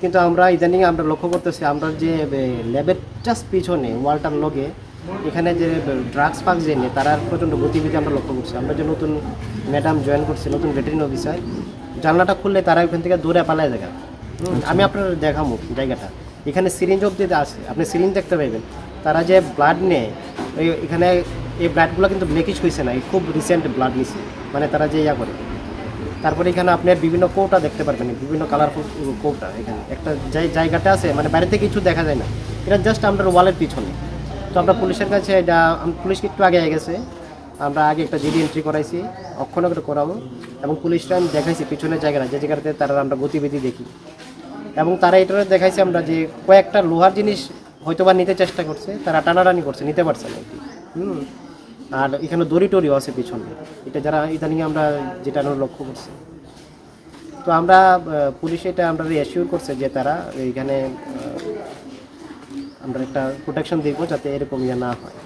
কিন্তু আমরা ইদানিং আমরা লক্ষ্য করতেছি আমরা যে ল্যাবের জাস্ট পিছনে ওয়ালটার লগে এখানে যে ড্রাগস ফাগ যে নিয়ে তারা প্রচণ্ড গতিবিধি আমরা লক্ষ্য করছি। আমরা যে নতুন ম্যাডাম জয়েন করছি, নতুন ভেটেরিন অফিসার, জানলাটা খুললে তারা ওখান থেকে দৌড়ে পালায় দেখা। আমি আপনার দেখাবো জায়গাটা, এখানে সিরিঞ্জ অব্দি আছে, আপনি সিরিঞ্জ দেখতে পাইবেন। তারা যে ব্লাড নেয় এখানে, এই ব্লাডগুলো কিন্তু ব্লেকিশ হয়েছে না, এই খুব রিসেন্ট ব্লাড নিছে, মানে তারা যে ইয়া করে। তারপরে এখানে আপনি বিভিন্ন কৌটা দেখতে পারবেন, বিভিন্ন কালারফুল কৌটা। এখানে একটা জায়গাটা আছে, মানে বাইরে থেকে কিছু দেখা যায় না, এটা জাস্ট আমরা ওয়ালের পিছনে। তো আমরা পুলিশের কাছে এটা, পুলিশকে একটু আগে গেছে, আমরা আগে একটা জিডি এন্ট্রি করাইছি, অক্ষণে করে করাবো, এবং পুলিশটা আমি দেখাইছি পিছনের জায়গাটা, যে জায়গাতে তারা আমরা গতিবিধি দেখি। এবং তারা এটা দেখাইছে আমরা যে কয়েকটা লোহার জিনিস হয়তো বা নিতে চেষ্টা করছে, তারা টানাটানি করছে, নিতে পারছে না আর কি। আর এখানে দড়ি টড়িও আছে পিছনে, এটা যারা ইদানিং আমরা যেটা আমরা লক্ষ্য করছি। তো আমরা পুলিশ এটা আমরা অ্যাসিওর করছে যে তারা এইখানে আমরা একটা প্রোটেকশন দিব যাতে এরকম ইয়ে না হয়।